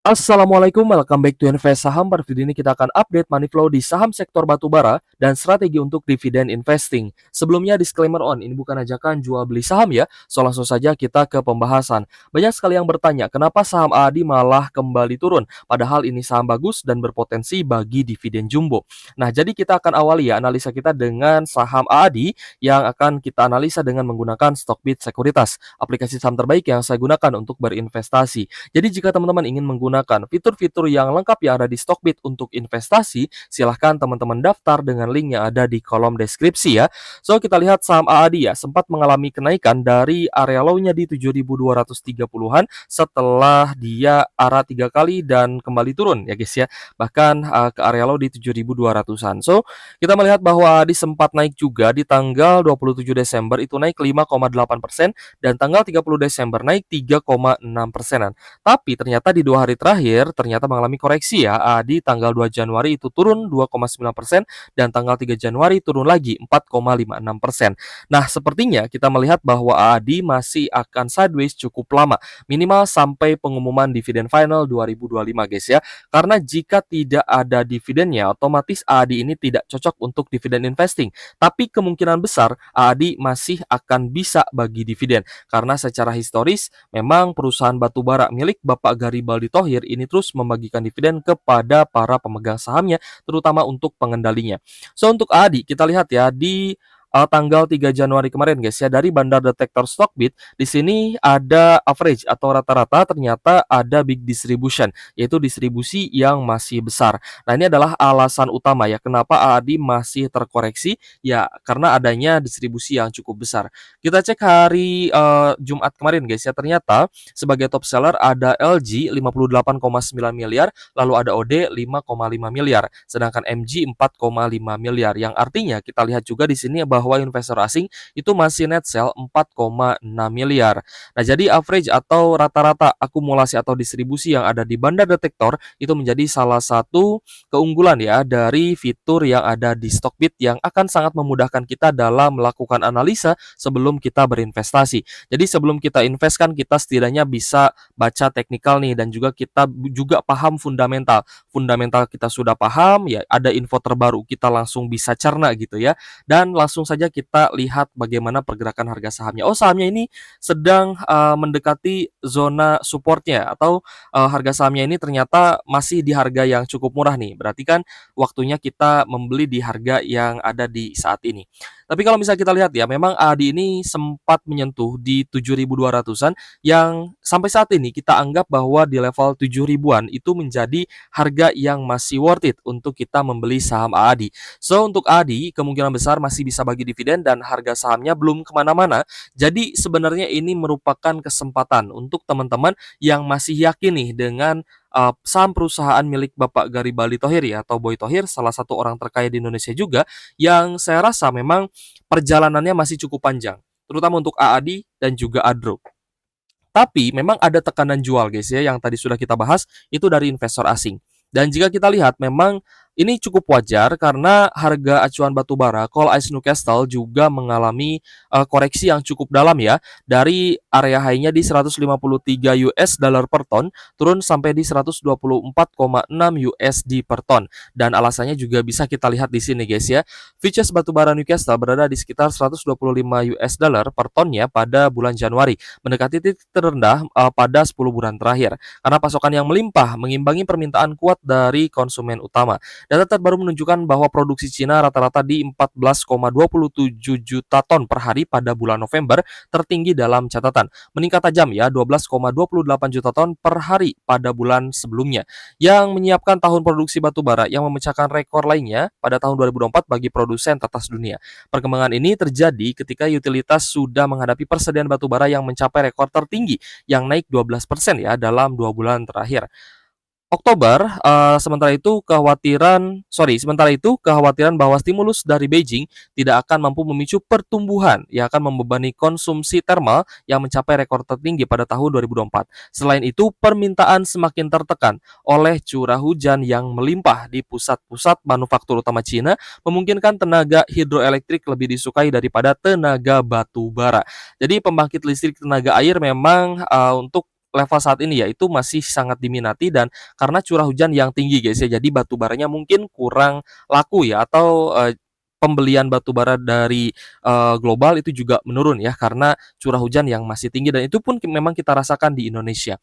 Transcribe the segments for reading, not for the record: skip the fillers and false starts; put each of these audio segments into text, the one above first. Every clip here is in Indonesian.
Assalamualaikum, welcome back to Invest Saham. Pada video ini kita akan update money flow di saham sektor batubara dan strategi untuk dividen investing. Sebelumnya disclaimer ini bukan ajakan jual beli saham ya. So langsung saja kita ke pembahasan. Banyak sekali yang bertanya, kenapa saham AADI malah kembali turun? Padahal ini saham bagus dan berpotensi bagi dividen jumbo. Nah, jadi kita akan awali ya analisa kita dengan saham AADI yang akan kita analisa dengan menggunakan Stockbit Sekuritas, aplikasi saham terbaik yang saya gunakan untuk berinvestasi. Jadi jika teman-teman ingin menggunakan fitur-fitur yang lengkap yang ada di Stockbit untuk investasi, silahkan teman-teman daftar dengan link yang ada di kolom deskripsi ya. So, kita lihat saham AADI ya, sempat mengalami kenaikan dari area low-nya di 7.230-an setelah dia arah 3 kali dan kembali turun ya guys ya. Bahkan ke area low di 7.200-an. So, kita melihat bahwa AADI sempat naik juga di tanggal 27 Desember itu naik 5,8% dan tanggal 30 Desember naik 3,6%. Tapi ternyata di 2 hari terakhir ternyata mengalami koreksi ya. Di tanggal 2 Januari itu turun 2,9% dan tanggal 3 Januari turun lagi 4,56%. Nah, sepertinya kita melihat bahwa AADI masih akan sideways cukup lama, minimal sampai pengumuman dividen final 2025 guys ya. Karena jika tidak ada dividennya, otomatis AADI ini tidak cocok untuk dividen investing. Tapi kemungkinan besar AADI masih akan bisa bagi dividen karena secara historis memang perusahaan batubara milik Bapak Garibaldi Thohir ini terus membagikan dividen kepada para pemegang sahamnya, terutama untuk pengendalinya. So, untuk AADI kita lihat ya di tanggal 3 Januari kemarin guys ya, dari Bandar Detektor Stockbit di sini ada average atau rata-rata ternyata ada big distribution, yaitu distribusi yang masih besar. Nah, ini adalah alasan utama ya kenapa AADI masih terkoreksi ya, karena adanya distribusi yang cukup besar. Kita cek hari Jumat kemarin guys ya, ternyata sebagai top seller ada LG 58,9 miliar, lalu ada OD 5,5 miliar, sedangkan MG 4,5 miliar. Yang artinya kita lihat juga di sini bahwa investor asing itu masih net sell 4,6 miliar. Nah, jadi average atau rata-rata akumulasi atau distribusi yang ada di Bandar Detektor itu menjadi salah satu keunggulan ya dari fitur yang ada di Stockbit yang akan sangat memudahkan kita dalam melakukan analisa sebelum kita berinvestasi. Jadi sebelum kita invest kan kita setidaknya bisa baca teknikal nih dan juga kita juga paham fundamental. Fundamental kita sudah paham ya, ada info terbaru kita langsung bisa cerna gitu ya. Dan langsung saja kita lihat bagaimana pergerakan harga sahamnya. Oh, sahamnya ini sedang mendekati zona supportnya atau harga sahamnya ini ternyata masih di harga yang cukup murah nih. Berarti kan waktunya kita membeli di harga yang ada di saat ini. Tapi kalau misalnya kita lihat ya, memang AADI ini sempat menyentuh di 7.200-an yang sampai saat ini kita anggap bahwa di level 7.000-an itu menjadi harga yang masih worth it untuk kita membeli saham AADI. So, untuk AADI kemungkinan besar masih bisa bagi dividen dan harga sahamnya belum kemana-mana. Jadi sebenarnya ini merupakan kesempatan untuk teman-teman yang masih yakin nih dengan saham perusahaan milik Bapak Garibaldi Thohir ya, atau Boy Thohir, salah satu orang terkaya di Indonesia juga, yang saya rasa memang perjalanannya masih cukup panjang, terutama untuk AADI dan juga ADRO. Tapi memang ada tekanan jual guys ya, yang tadi sudah kita bahas itu dari investor asing. Dan jika kita lihat memang ini cukup wajar karena harga acuan batu bara Coal Ice Newcastle juga mengalami koreksi yang cukup dalam ya, dari area high-nya di 153 US dollar per ton turun sampai di 124,6 USD per ton. Dan alasannya juga bisa kita lihat di sini guys ya. Futures batu bara Newcastle berada di sekitar 125 US dollar per tonnya pada bulan Januari, mendekati titik terendah pada 10 bulan terakhir. Karena pasokan yang melimpah mengimbangi permintaan kuat dari konsumen utama. Data terbaru menunjukkan bahwa produksi Cina rata-rata di 14,27 juta ton per hari pada bulan November, tertinggi dalam catatan. Meningkat tajam ya, 12,28 juta ton per hari pada bulan sebelumnya. Yang menyiapkan tahun produksi batu bara yang memecahkan rekor lainnya pada tahun 2024 bagi produsen tetas dunia. Perkembangan ini terjadi ketika utilitas sudah menghadapi persediaan batu bara yang mencapai rekor tertinggi yang naik 12% ya dalam 2 bulan terakhir. Oktober, sementara itu kekhawatiran bahwa stimulus dari Beijing tidak akan mampu memicu pertumbuhan yang akan membebani konsumsi thermal yang mencapai rekor tertinggi pada tahun 2024. Selain itu, permintaan semakin tertekan oleh curah hujan yang melimpah di pusat-pusat manufaktur utama Cina, memungkinkan tenaga hidroelektrik lebih disukai daripada tenaga batu bara. Jadi pembangkit listrik tenaga air memang untuk level saat ini ya itu masih sangat diminati dan karena curah hujan yang tinggi guys ya. Jadi batu baranya mungkin kurang laku ya atau pembelian batu bara dari global itu juga menurun ya karena curah hujan yang masih tinggi dan itu pun memang kita rasakan di Indonesia.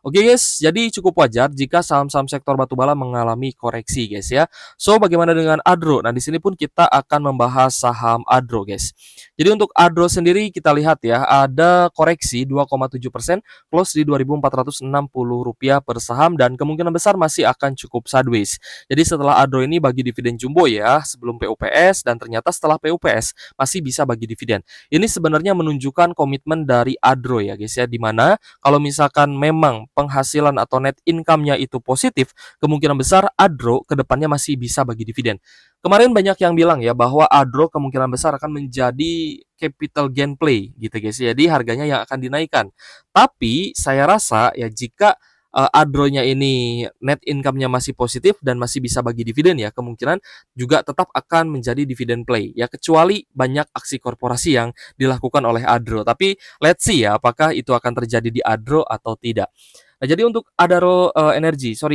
Oke guys, jadi cukup wajar jika saham-saham sektor batubara mengalami koreksi guys ya. So, bagaimana dengan Adro? Nah, di sini pun kita akan membahas saham Adro guys. Jadi untuk Adro sendiri kita lihat ya, ada koreksi 2,7% close di Rp2.460 per saham dan kemungkinan besar masih akan cukup sideways. Jadi setelah Adro ini bagi dividen jumbo ya, sebelum PUPS dan ternyata setelah PUPS masih bisa bagi dividen. Ini sebenarnya menunjukkan komitmen dari Adro ya guys ya, di mana kalau misalkan memang penghasilan atau net income-nya itu positif, kemungkinan besar Adro kedepannya masih bisa bagi dividen. Kemarin banyak yang bilang ya bahwa Adro kemungkinan besar akan menjadi capital gain play gitu guys. Jadi harganya yang akan dinaikkan. Tapi saya rasa ya jika Adro-nya ini net income-nya masih positif dan masih bisa bagi dividen ya, kemungkinan juga tetap akan menjadi dividen play ya, kecuali banyak aksi korporasi yang dilakukan oleh Adro. Tapi let's see ya apakah itu akan terjadi di Adro atau tidak. Nah, jadi untuk Adaro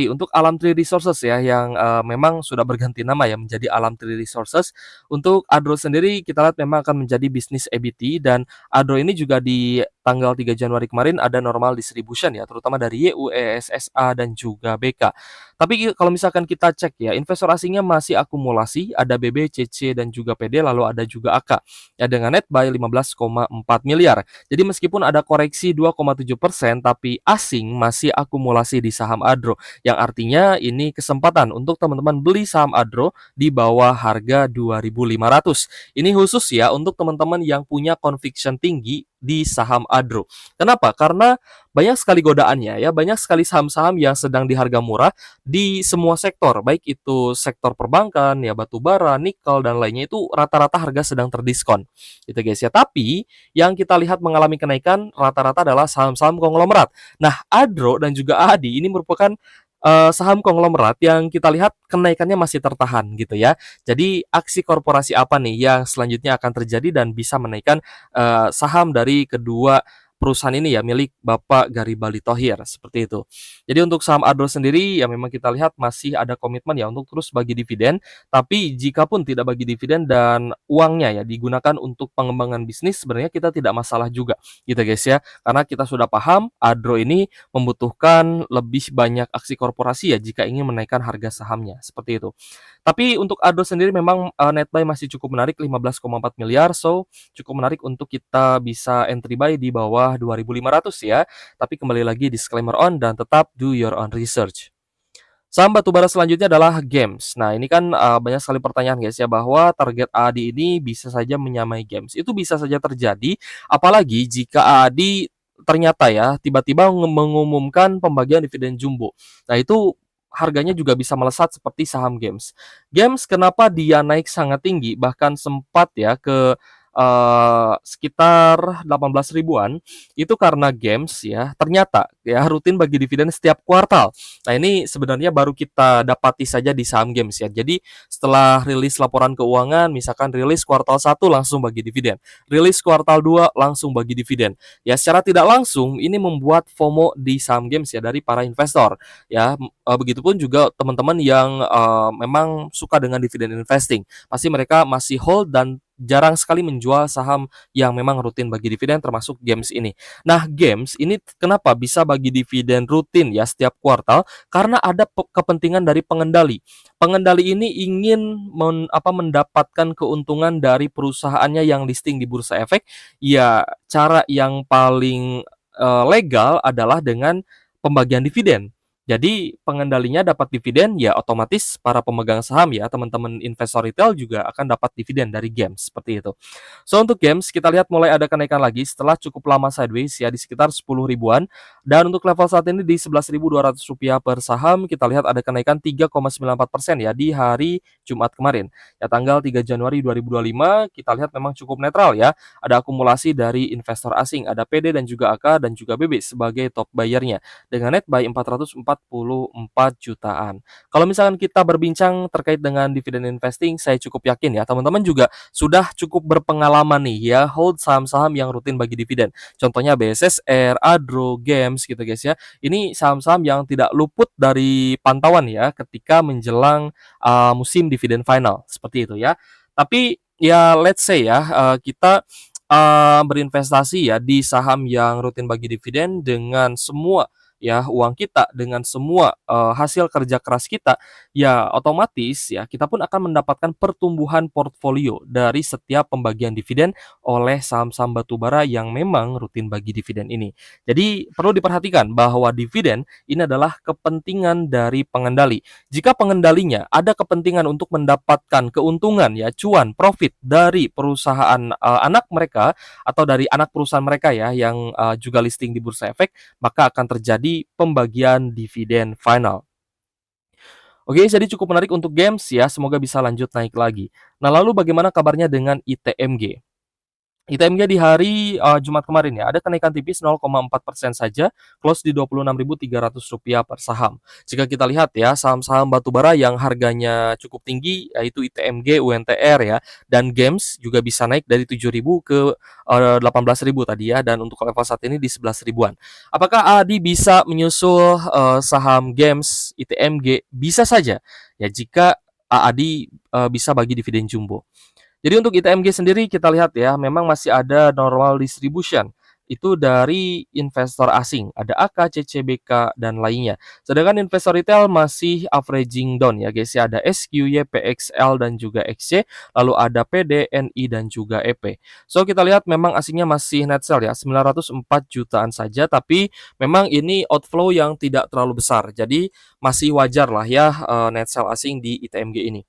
untuk Alam Tree Resources ya yang memang sudah berganti nama ya menjadi Alam Tree Resources. Untuk Adro sendiri kita lihat memang akan menjadi bisnis EBT dan Adro ini juga di tanggal 3 Januari kemarin ada normal distribution ya, terutama dari YU, ESSA dan juga BK. Tapi kalau misalkan kita cek ya, investor asingnya masih akumulasi, ada BB, CC dan juga PD, lalu ada juga AK ya dengan net buy 15,4 miliar. Jadi meskipun ada koreksi 2,7%, tapi asing masih akumulasi di saham Adro, yang artinya ini kesempatan untuk teman-teman beli saham Adro di bawah harga 2.500. Ini khusus ya untuk teman-teman yang punya conviction tinggi di saham Adro. Kenapa? Karena banyak sekali godaannya ya, banyak sekali saham-saham yang sedang di harga murah di semua sektor, baik itu sektor perbankan, ya batu bara, nikel dan lainnya itu rata-rata harga sedang terdiskon. Gitu guys ya. Tapi yang kita lihat mengalami kenaikan rata-rata adalah saham-saham konglomerat. Nah, Adro dan juga ADI ini merupakan saham konglomerat yang kita lihat kenaikannya masih tertahan gitu ya. Jadi aksi korporasi apa nih yang selanjutnya akan terjadi dan bisa menaikkan saham dari kedua perusahaan ini ya milik Bapak Garibaldi Thohir seperti itu. Jadi untuk saham Adro sendiri ya memang kita lihat masih ada komitmen ya untuk terus bagi dividen, tapi jika pun tidak bagi dividen dan uangnya ya digunakan untuk pengembangan bisnis sebenarnya kita tidak masalah juga gitu guys ya. Karena kita sudah paham Adro ini membutuhkan lebih banyak aksi korporasi ya jika ingin menaikkan harga sahamnya seperti itu. Tapi untuk Adro sendiri memang net buy masih cukup menarik 15,4 miliar, so cukup menarik untuk kita bisa entry buy di bawah 2.500 ya. Tapi kembali lagi disclaimer on dan tetap do your own research. Saham batubara selanjutnya adalah Gems. Nah, ini kan banyak sekali pertanyaan guys ya bahwa target AADI ini bisa saja menyamai Gems. Itu bisa saja terjadi apalagi jika AADI ternyata ya tiba-tiba mengumumkan pembagian dividen jumbo. Nah, itu harganya juga bisa melesat seperti saham Gems. Gems kenapa dia naik sangat tinggi bahkan sempat ya ke sekitar 18 ribuan itu karena Gems ya ternyata ya rutin bagi dividen setiap kuartal. Nah, ini sebenarnya baru kita dapati saja di saham Gems ya. Jadi setelah rilis laporan keuangan misalkan rilis kuartal 1 langsung bagi dividen, rilis kuartal 2 langsung bagi dividen. Ya secara tidak langsung ini membuat FOMO di saham Gems ya dari para investor ya. Begitupun juga teman-teman yang memang suka dengan dividen investing. Pasti mereka masih hold dan jarang sekali menjual saham yang memang rutin bagi dividen termasuk Gems ini. Nah, Gems ini kenapa bisa bagi dividen rutin ya setiap kuartal? Karena ada kepentingan dari pengendali. Pengendali ini ingin mendapatkan keuntungan dari perusahaannya yang listing di Bursa Efek. Ya, cara yang paling legal adalah dengan pembagian dividen. Jadi pengendalinya dapat dividen ya otomatis para pemegang saham ya teman-teman investor retail juga akan dapat dividen dari Gems seperti itu. So untuk Gems kita lihat mulai ada kenaikan lagi setelah cukup lama sideways ya di sekitar 10 ribuan dan untuk level saat ini di Rp11.200 per saham kita lihat ada kenaikan 3,94% ya di hari Jumat kemarin. Ya tanggal 3 Januari 2025 kita lihat memang cukup netral ya. Ada akumulasi dari investor asing, ada PD dan juga AK dan juga BB sebagai top buyer-nya dengan net buy 404 44 jutaan. Kalau misalkan kita berbincang terkait dengan dividen investing, saya cukup yakin ya teman-teman juga sudah cukup berpengalaman nih ya hold saham-saham yang rutin bagi dividen. Contohnya BSSR, Adro, Games gitu guys ya. Ini saham-saham yang tidak luput dari pantauan ya ketika menjelang musim dividen final seperti itu ya. Tapi ya let's say ya kita berinvestasi ya di saham yang rutin bagi dividen dengan semua ya uang kita, dengan semua hasil kerja keras kita, ya otomatis ya kita pun akan mendapatkan pertumbuhan portfolio dari setiap pembagian dividen oleh saham-saham batubara yang memang rutin bagi dividen ini. Jadi perlu diperhatikan bahwa dividen ini adalah kepentingan dari pengendali. Jika pengendalinya ada kepentingan untuk mendapatkan keuntungan ya, cuan, profit dari perusahaan anak mereka atau dari anak perusahaan mereka ya yang juga listing di Bursa Efek, maka akan terjadi pembagian dividen final. Oke, jadi cukup menarik untuk Games ya, semoga bisa lanjut naik lagi. Nah, lalu bagaimana kabarnya dengan ITMG? ITMG di hari Jumat kemarin ya, ada kenaikan tipis 0,4% saja, close di Rp26.300 per saham. Jika kita lihat ya, saham-saham batubara yang harganya cukup tinggi, yaitu ITMG, UNTR ya, dan Games juga bisa naik dari 7.000 ke 18.000 tadi ya, dan untuk level saat ini di 11 ribuan. Apakah Adi bisa menyusul saham Games, ITMG? Bisa saja ya, jika Adi bisa bagi dividen jumbo. Jadi untuk ITMG sendiri kita lihat ya, memang masih ada normal distribution. Itu dari investor asing, ada AK, CCBK, dan lainnya. Sedangkan investor retail masih averaging down ya guys ya, ada SQ, YPXL, dan juga XC, lalu ada PD, NI, dan juga EP. So kita lihat memang asingnya masih net sell ya, 904 jutaan saja, tapi memang ini outflow yang tidak terlalu besar. Jadi masih wajar lah ya net sell asing di ITMG ini.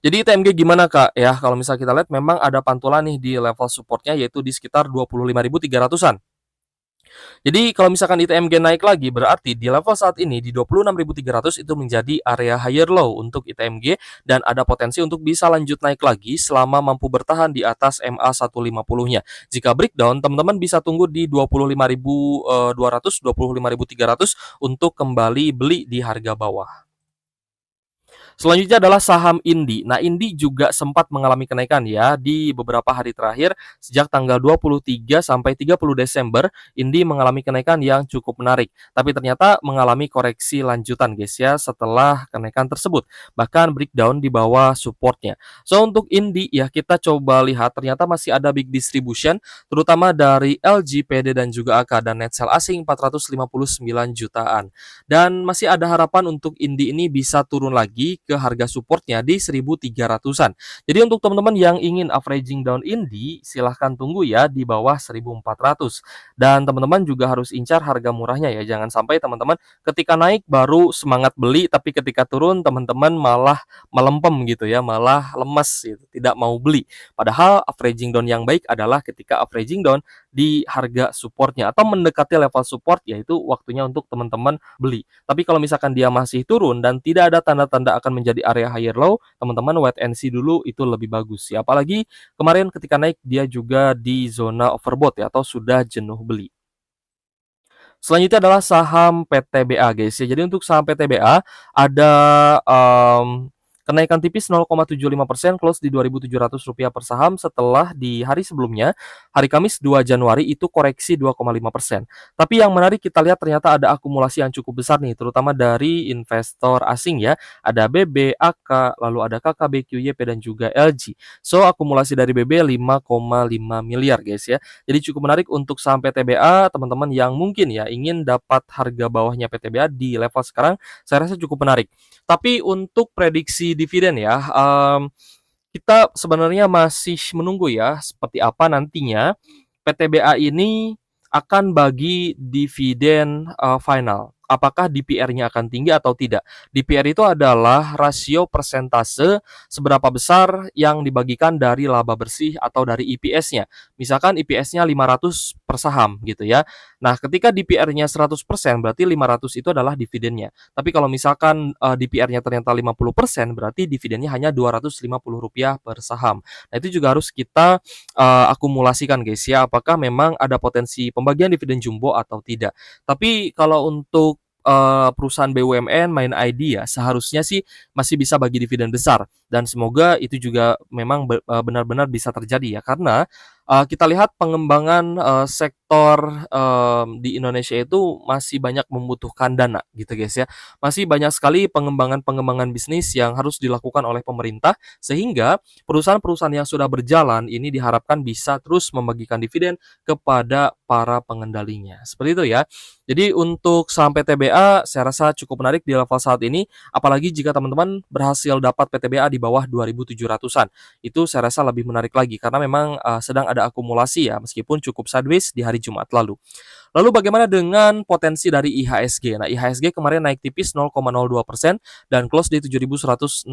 Jadi ITMG gimana Kak? Ya kalau misal kita lihat memang ada pantulan nih di level supportnya yaitu di sekitar 25.300-an. Jadi kalau misalkan ITMG naik lagi berarti di level saat ini di 26.300 itu menjadi area higher low untuk ITMG dan ada potensi untuk bisa lanjut naik lagi selama mampu bertahan di atas MA 150-nya. Jika breakdown teman-teman bisa tunggu di 25.200, 25.300 untuk kembali beli di harga bawah. Selanjutnya adalah saham Indi. Nah, Indi juga sempat mengalami kenaikan ya di beberapa hari terakhir sejak tanggal 23 sampai 30 Desember, Indi mengalami kenaikan yang cukup menarik. Tapi ternyata mengalami koreksi lanjutan guys ya setelah kenaikan tersebut. Bahkan breakdown di bawah supportnya. So, untuk Indi ya kita coba lihat ternyata masih ada big distribution terutama dari LG, PD, dan juga AK dan net sell asing 459 jutaan. Dan masih ada harapan untuk Indi ini bisa turun lagi ke harga supportnya di 1.300-an. Jadi untuk teman-teman yang ingin averaging down Indi, silahkan tunggu ya di bawah 1.400. Dan teman-teman juga harus incar harga murahnya ya. Jangan sampai teman-teman ketika naik baru semangat beli, tapi ketika turun teman-teman malah melempem gitu ya, malah lemes gitu, tidak mau beli. Padahal averaging down yang baik adalah ketika averaging down di harga supportnya atau mendekati level support, yaitu waktunya untuk teman-teman beli. Tapi kalau misalkan dia masih turun dan tidak ada tanda-tanda akan menjadi area higher low, teman-teman wait and see dulu itu lebih bagus ya. Apalagi kemarin ketika naik dia juga di zona overbought ya atau sudah jenuh beli. Selanjutnya adalah saham PTBA guys ya. Jadi untuk saham PTBA ada kenaikan tipis 0,75% close di Rp2.700 per saham setelah di hari sebelumnya, hari Kamis 2 Januari itu koreksi 2,5%. Tapi yang menarik kita lihat ternyata ada akumulasi yang cukup besar nih, terutama dari investor asing ya. Ada BB, AK, lalu ada KKB, QYP, dan juga LG. So akumulasi dari BB 5,5 miliar guys ya. Jadi cukup menarik untuk saham PTBA, teman-teman yang mungkin ya ingin dapat harga bawahnya PTBA di level sekarang, saya rasa cukup menarik. Tapi untuk prediksi dividen ya, kita sebenarnya masih menunggu ya seperti apa nantinya PTBA ini akan bagi dividen final. Apakah DPR-nya akan tinggi atau tidak? DPR itu adalah rasio persentase seberapa besar yang dibagikan dari laba bersih atau dari EPS-nya. Misalkan EPS-nya 500 per saham gitu ya. Nah, ketika DPR-nya 100% berarti 500 itu adalah dividennya. Tapi kalau misalkan DPR-nya ternyata 50% berarti dividennya hanya Rp250 per saham. Nah, itu juga harus kita akumulasikan guys ya, apakah memang ada potensi pembagian dividen jumbo atau tidak. Tapi kalau untuk perusahaan BUMN, Main ID ya, seharusnya sih masih bisa bagi dividen besar dan semoga itu juga memang benar-benar bisa terjadi ya. Karena, kita lihat pengembangan, sektor, di Indonesia itu masih banyak membutuhkan dana gitu guys ya. Masih banyak sekali pengembangan-pengembangan bisnis yang harus dilakukan oleh pemerintah, sehingga perusahaan-perusahaan yang sudah berjalan ini diharapkan bisa terus membagikan dividen kepada para pengendalinya. Seperti itu ya. Jadi untuk saham PTBA saya rasa cukup menarik di level saat ini, apalagi jika teman-teman berhasil dapat PTBA di bawah 2.700-an. Itu saya rasa lebih menarik lagi karena memang, sedang ada akumulasi ya meskipun cukup sideways di hari Jumat lalu. Lalu bagaimana dengan potensi dari IHSG? Nah, IHSG kemarin naik tipis 0,02% dan close di 7.164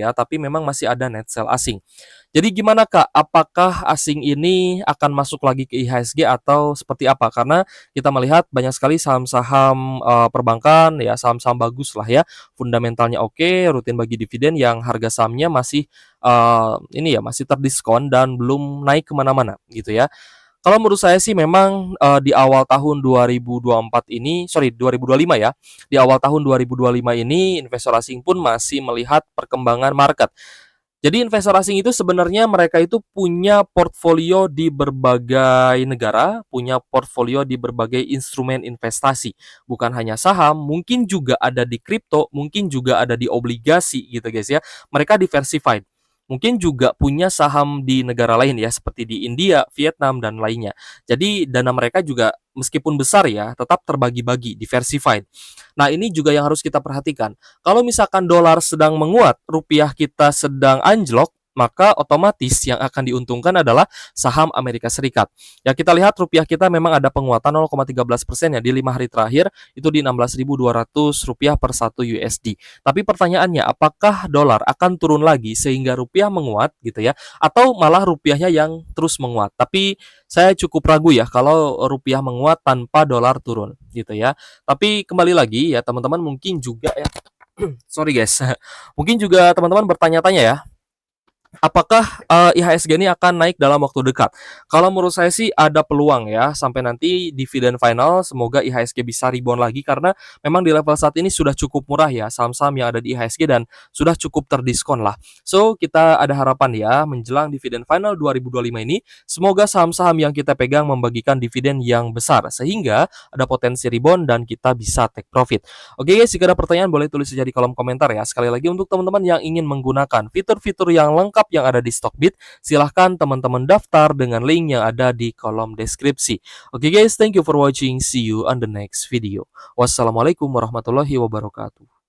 ya, tapi memang masih ada net sell asing. Jadi gimana Kak, apakah asing ini akan masuk lagi ke IHSG atau seperti apa? Karena kita melihat banyak sekali saham-saham, perbankan ya, saham-saham bagus lah ya, fundamentalnya oke, rutin bagi dividen yang harga sahamnya masih, ini ya, masih terdiskon dan belum naik kemana-mana gitu ya. Kalau menurut saya sih memang, di awal tahun 2024 ini sorry 2025 ya, di awal tahun 2025 ini investor asing pun masih melihat perkembangan market. Jadi investor asing itu sebenarnya mereka itu punya portfolio di berbagai negara, punya portfolio di berbagai instrumen investasi. Bukan hanya saham, mungkin juga ada di kripto, mungkin juga ada di obligasi gitu guys ya. Mereka diversified. Mungkin juga punya saham di negara lain ya, seperti di India, Vietnam, dan lainnya. Jadi dana mereka juga meskipun besar ya, tetap terbagi-bagi, diversified. Nah ini juga yang harus kita perhatikan. Kalau misalkan dolar sedang menguat, rupiah kita sedang anjlok, maka otomatis yang akan diuntungkan adalah saham Amerika Serikat. Ya kita lihat rupiah kita memang ada penguatan 0,13% ya di 5 hari terakhir itu di 16.200 rupiah per 1 USD. Tapi pertanyaannya apakah dolar akan turun lagi sehingga rupiah menguat gitu ya atau malah rupiahnya yang terus menguat. Tapi saya cukup ragu ya kalau rupiah menguat tanpa dolar turun gitu ya. Tapi kembali lagi ya teman-teman mungkin juga ya sorry guys. Mungkin juga teman-teman bertanya-tanya ya, apakah, IHSG ini akan naik dalam waktu dekat? Kalau menurut saya sih ada peluang ya, sampai nanti dividen final semoga IHSG bisa rebound lagi karena memang di level saat ini sudah cukup murah ya saham-saham yang ada di IHSG dan sudah cukup terdiskon lah. So, kita ada harapan ya menjelang dividen final 2025 ini, semoga saham-saham yang kita pegang membagikan dividen yang besar sehingga ada potensi rebound dan kita bisa take profit. Oke guys, jika ada pertanyaan boleh tulis saja di kolom komentar ya. Sekali lagi untuk teman-teman yang ingin menggunakan fitur-fitur yang lengkap yang ada di Stockbit, silahkan teman-teman daftar dengan link yang ada di kolom deskripsi. Oke guys, thank you for watching. See you on the next video. Wassalamualaikum warahmatullahi wabarakatuh.